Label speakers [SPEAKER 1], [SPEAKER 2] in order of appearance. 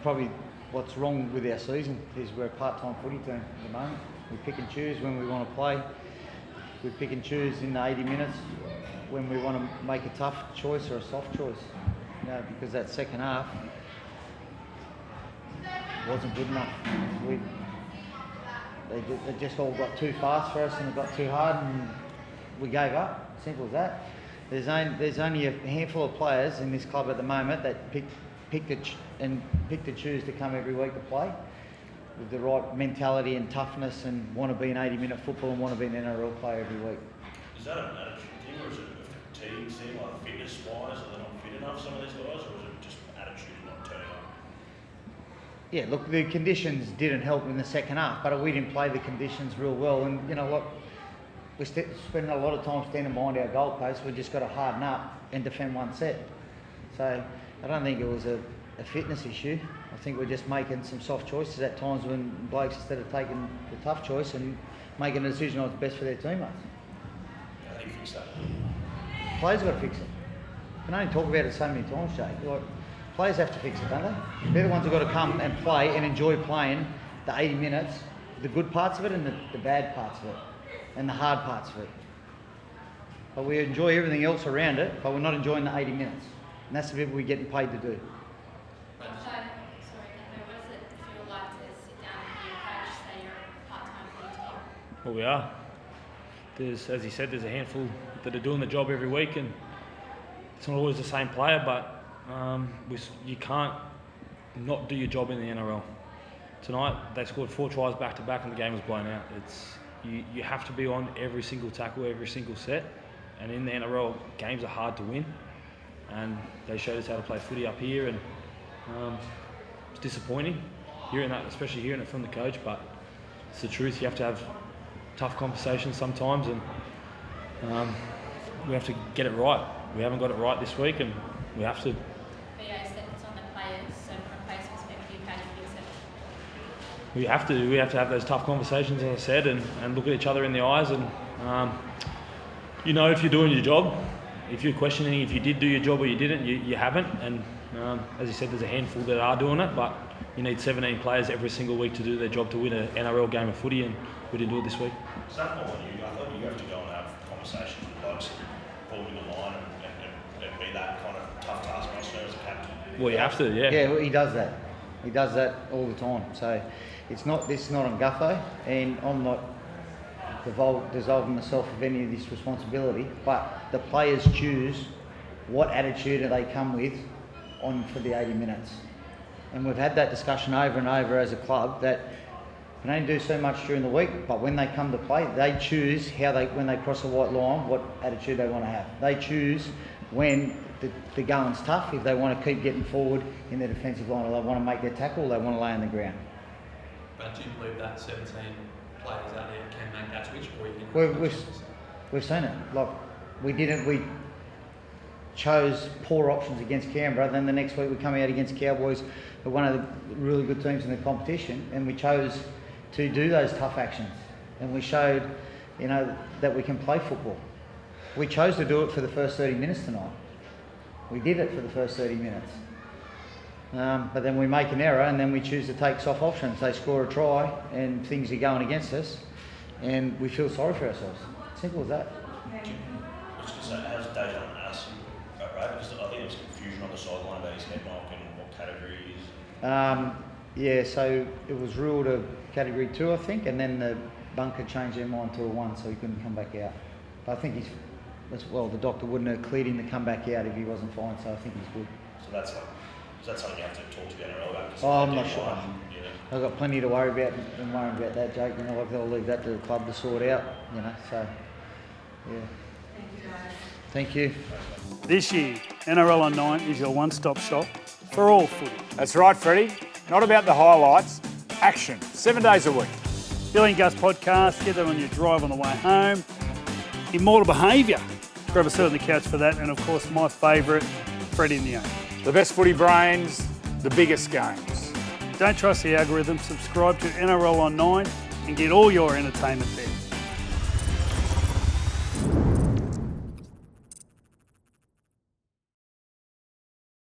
[SPEAKER 1] Probably what's wrong with our season is we're a part-time footy team at the moment. We pick and choose when we want to play. We pick and choose in the 80 minutes when we want to make a tough choice or a soft choice. Because that second half wasn't good enough. They just all got too fast for us and it got too hard and we gave up. Simple as that. There's only a handful of players in this club at the moment that pick to choose to come every week to play with the right mentality and toughness and want to be an 80-minute football and want to be an NRL player every week.
[SPEAKER 2] Is that an attitude thing or is it a fatigue thing, like fitness-wise? Are they not fit enough, some of these guys, or is it just attitude not turning up?
[SPEAKER 1] Yeah, look, the conditions didn't help in the second half, but we didn't play the conditions real well. And you know what? We're spending a lot of time standing behind our goalposts. We've just got to harden up and defend one set. So I don't think it was a fitness issue. I think we're just making some soft choices at times when blokes, instead of taking the tough choice and making a decision on what's best for their teammates.
[SPEAKER 2] How do you fix that?
[SPEAKER 1] Players got to fix it. You can only talk about it so many times, Jake. Like, players have to fix it, don't they? They're the ones who've got to come and play and enjoy playing the 80 minutes, the good parts of it and the bad parts of it, and the hard parts of it. But we enjoy everything else around it, but we're not enjoying the 80 minutes. And that's the bit we're getting paid to do.
[SPEAKER 3] Well, we are. As he said, there's a handful that are doing the job every week, and it's not always the same player, but you can't not do your job in the NRL. Tonight, they scored 4 tries back-to-back and the game was blown out. You have to be on every single tackle, every single set, and in the NRL, games are hard to win, and they showed us how to play footy up here, and it's disappointing hearing that, especially hearing it from the coach, but it's the truth. You have to have tough conversations sometimes, and we have to get it right. We haven't got it right this week, and we have to.
[SPEAKER 4] Theo said it's on the players, so from a player's perspective, how do you fix it?
[SPEAKER 3] We have to have those tough conversations, as I said, and look at each other in the eyes, and if you're doing your job, if you're questioning if you did do your job or you didn't, you haven't, and as you said, there's a handful that are doing it, but you need 17 players every single week to do their job to win an NRL game of footy, and we didn't do it this week.
[SPEAKER 2] Is that more on you? I thought you have to go and have conversations with blokes and pull them in the line and be that kind of tough taskmaster as a captain.
[SPEAKER 3] Well, you have to, yeah.
[SPEAKER 1] Yeah, well, he does that. He does that all the time. So this is not on Gutho, and I'm not dissolving myself of any of this responsibility, but the players choose what attitude do they come with on for the 80 minutes. And we've had that discussion over and over as a club that can only do so much during the week, but when they come to play, they choose when they cross the white line, what attitude they want to have. They choose when the going's tough, if they want to keep getting forward in their defensive line, or they want to make their tackle, or they want to lay on the ground.
[SPEAKER 5] But do you believe that 17 players out there can make that switch, or you think
[SPEAKER 1] we've seen it. Like we chose poor options against Canberra, then the next week we come out against Cowboys, one of the really good teams in the competition, and we chose to do those tough actions, and we showed that we can play football. We chose to do it for the first 30 minutes tonight. We did it for the first 30 minutes, but then we make an error and then we choose to take soft options. They score a try and things are going against us and we feel sorry for ourselves. Simple as that.
[SPEAKER 2] I was going to say, how's Dave on us, right? Because I think there was confusion on the sideline about his head knock and what category he is.
[SPEAKER 1] Yeah, so it was ruled a category 2, I think, and then the bunker changed their mind to a 1, so he couldn't come back out. But I think the doctor wouldn't have cleared him to come back out if he wasn't fine, so I think he's good.
[SPEAKER 2] So is that something you have to talk to the NRL about?
[SPEAKER 1] I'm not sure. I've got plenty to worry about and worrying about that, Jake. I'll leave that to the club to sort out, so, yeah.
[SPEAKER 4] Thank you, guys.
[SPEAKER 1] Thank you.
[SPEAKER 6] This year, NRL on 9 is your one-stop shop for all footy.
[SPEAKER 7] That's right, Freddie. Not about the highlights, action, 7 days a week.
[SPEAKER 6] Bill and Gus podcast, get that on your drive on the way home. Immortal Behaviour, grab a seat on the couch for that. And of course, my favourite, Freddie in the Own.
[SPEAKER 7] The best footy brains, the biggest games.
[SPEAKER 6] Don't trust the algorithm, subscribe to NRL on 9 and get all your entertainment there.